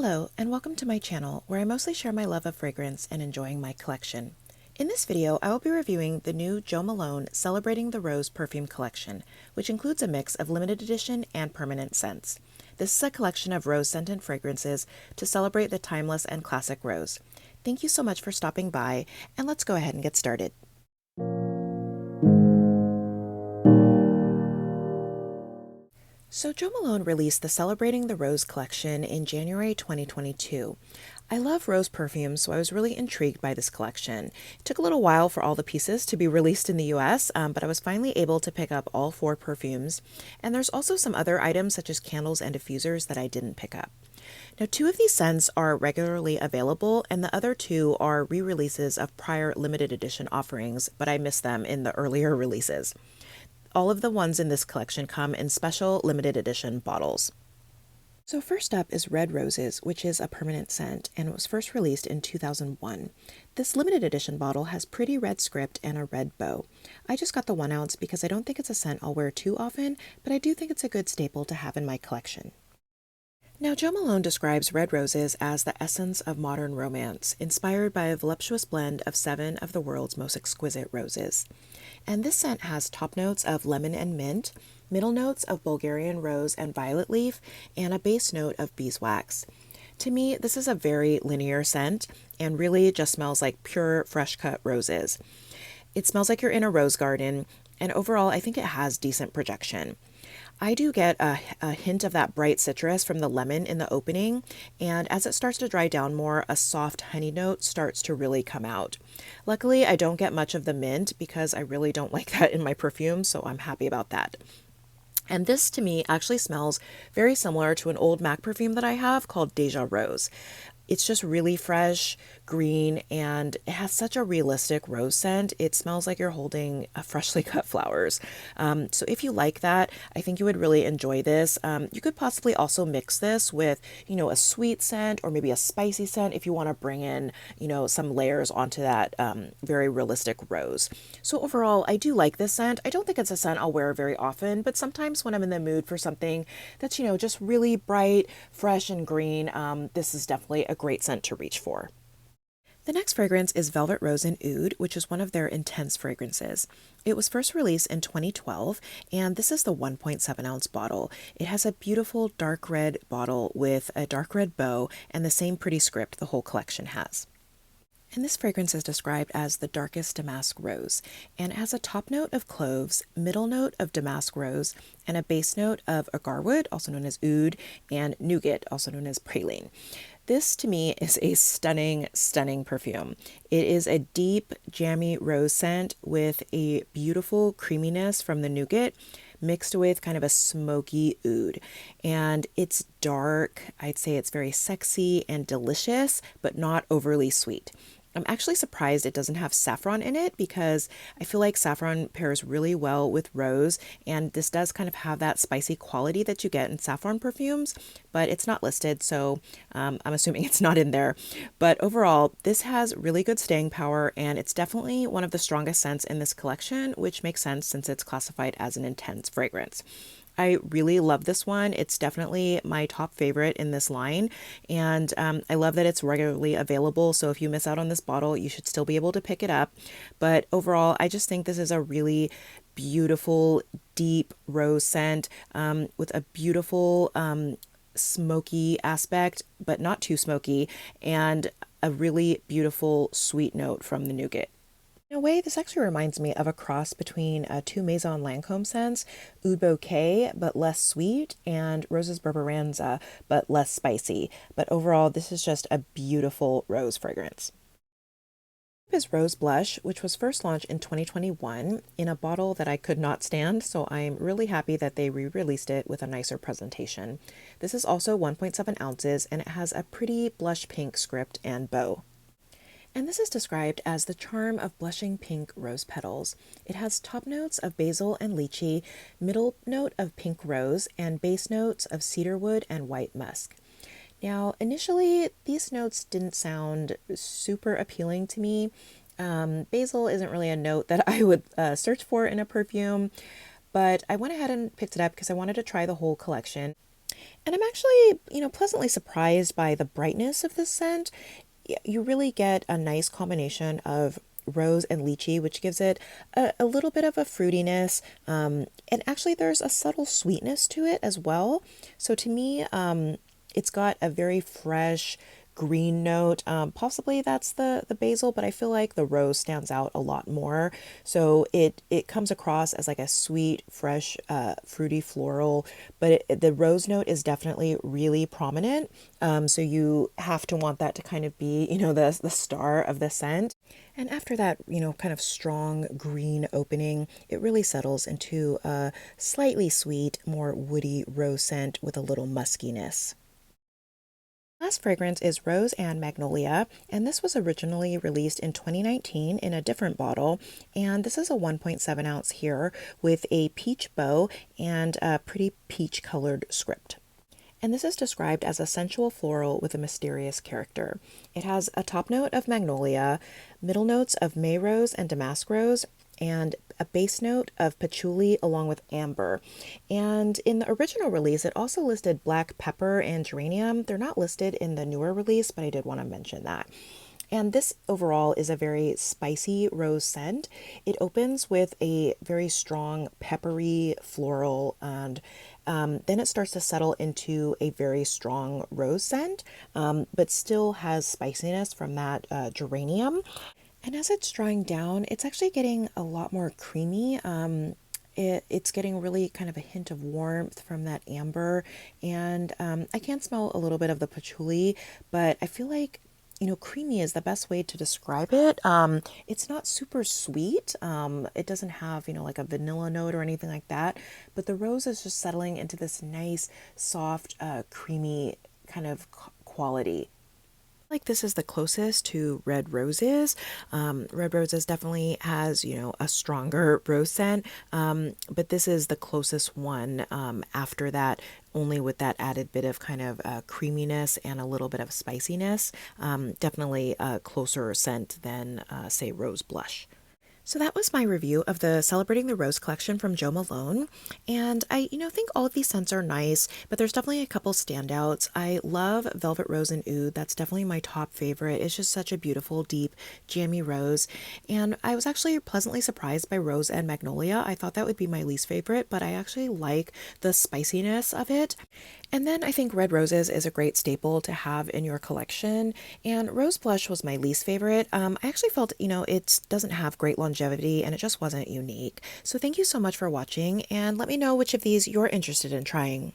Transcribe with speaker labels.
Speaker 1: Hello, and welcome to my channel, where I mostly share my love of fragrance and enjoying my collection. In this video, I will be reviewing the new Jo Malone Celebrating the Rose perfume collection, which includes a mix of limited edition and permanent scents. This is a collection of rose-scented fragrances to celebrate the timeless and classic rose. Thank you so much for stopping by, and let's go ahead and get started. So Jo Malone released the Celebrating the Rose collection in January 2022. I love rose perfumes, so I was really intrigued by this collection. It took a little while for all the pieces to be released in the US, but I was finally able to pick up all 4 perfumes. And there's also some other items such as candles and diffusers that I didn't pick up. Now, 2 of these scents are regularly available, and the other 2 are re-releases of prior limited edition offerings, but I missed them in the earlier releases. All of the ones in this collection come in special limited edition bottles. So first up is Red Roses, which is a permanent scent, and it was first released in 2001. This limited edition bottle has pretty red script and a red bow. I just got the 1 ounce because I don't think it's a scent I'll wear too often, but I do think it's a good staple to have in my collection. Now, Jo Malone describes Red Roses as the essence of modern romance, inspired by a voluptuous blend of 7 of the world's most exquisite roses. And this scent has top notes of lemon and mint, middle notes of Bulgarian rose and violet leaf, and a base note of beeswax. To me, this is a very linear scent and really just smells like pure, fresh-cut roses. It smells like you're in a rose garden, and overall, I think it has decent projection. I do get a hint of that bright citrus from the lemon in the opening, and as it starts to dry down more, a soft honey note starts to really come out. Luckily, I don't get much of the mint because I really don't like that in my perfume, so I'm happy about that. And this, to me, actually smells very similar to an old MAC perfume that I have called Deja Rose. It's just really fresh, green, and it has such a realistic rose scent. It smells like you're holding a freshly cut flowers. So if you like that, I think you would really enjoy this. You could possibly also mix this with, a sweet scent or maybe a spicy scent if you want to bring in, some layers onto that very realistic rose. So overall, I do like this scent. I don't think it's a scent I'll wear very often, but sometimes when I'm in the mood for something that's, just really bright, fresh, and green, this is definitely a great scent to reach for. The next fragrance is Velvet Rose and Oud, which is one of their intense fragrances. It was first released in 2012, and this is the 1.7 ounce bottle. It has a beautiful dark red bottle with a dark red bow and the same pretty script the whole collection has. And this fragrance is described as the darkest damask rose, and it has a top note of cloves, middle note of damask rose, and a base note of agarwood, also known as oud, and nougat, also known as praline. This, to me, is a stunning, stunning perfume. It is a deep, jammy rose scent with a beautiful creaminess from the nougat, mixed with kind of a smoky oud. And it's dark. I'd say it's very sexy and delicious, but not overly sweet. I'm actually surprised it doesn't have saffron in it because I feel like saffron pairs really well with rose, and this does kind of have that spicy quality that you get in saffron perfumes, but it's not listed, so I'm assuming it's not in there. But overall, this has really good staying power, and it's definitely one of the strongest scents in this collection, which makes sense since it's classified as an intense fragrance. I really love this one. It's definitely my top favorite in this line, and I love that it's regularly available, so if you miss out on this bottle, you should still be able to pick it up. But overall, I just think this is a really beautiful, deep rose scent with a beautiful smoky aspect, but not too smoky, and a really beautiful sweet note from the nougat. In a way, this actually reminds me of a cross between 2 Maison Lancôme scents, Oud Bouquet, but less sweet, and Roses Berberanza, but less spicy. But overall, this is just a beautiful rose fragrance. Is Rose Blush, which was first launched in 2021 in a bottle that I could not stand, so I'm really happy that they re-released it with a nicer presentation. This is also 1.7 ounces, and it has a pretty blush pink script and bow. And this is described as the charm of blushing pink rose petals. It has top notes of basil and lychee, middle note of pink rose, and base notes of cedarwood and white musk. Now, initially, these notes didn't sound super appealing to me. Basil isn't really a note that I would search for in a perfume, but I went ahead and picked it up because I wanted to try the whole collection. And I'm actually, pleasantly surprised by the brightness of this scent. You really get a nice combination of rose and lychee, which gives it a little bit of a fruitiness. And actually, there's a subtle sweetness to it as well. So to me, it's got a very fresh green note. Possibly that's the basil, but I feel like the rose stands out a lot more. So it comes across as like a sweet, fresh, fruity floral, but the rose note is definitely really prominent. So you have to want that to kind of be, the star of the scent. And after that, kind of strong green opening, it really settles into a slightly sweet, more woody rose scent with a little muskiness. Last fragrance is Rose and Magnolia, and this was originally released in 2019 in a different bottle. And this is a 1.7 ounce here with a peach bow and a pretty peach colored script. And this is described as a sensual floral with a mysterious character. It has a top note of magnolia, middle notes of May rose and damask rose, and a base note of patchouli along with amber. And in the original release, it also listed black pepper and geranium. They're not listed in the newer release, but I did want to mention that. And this overall is a very spicy rose scent. It opens with a very strong peppery floral, and then it starts to settle into a very strong rose scent, but still has spiciness from that geranium. And as it's drying down, it's actually getting a lot more creamy. It's getting really kind of a hint of warmth from that amber. And I can smell a little bit of the patchouli, but I feel like, creamy is the best way to describe it. It's not super sweet. It doesn't have, like a vanilla note or anything like that. But the rose is just settling into this nice, soft, creamy kind of quality. Like this is the closest to Red Roses. Red Roses definitely has, a stronger rose scent, but this is the closest one after that, only with that added bit of kind of creaminess and a little bit of spiciness. Definitely a closer scent than, say, Rose Blush. So that was my review of the Celebrating the Rose collection from Jo Malone. And I, think all of these scents are nice, but there's definitely a couple standouts. I love Velvet Rose and Oud. That's definitely my top favorite. It's just such a beautiful, deep, jammy rose. And I was actually pleasantly surprised by Rose and Magnolia. I thought that would be my least favorite, but I actually like the spiciness of it. And then I think Red Roses is a great staple to have in your collection. And Rose Blush was my least favorite. I actually felt, it doesn't have great longevity and it just wasn't unique. So thank you so much for watching and let me know which of these you're interested in trying.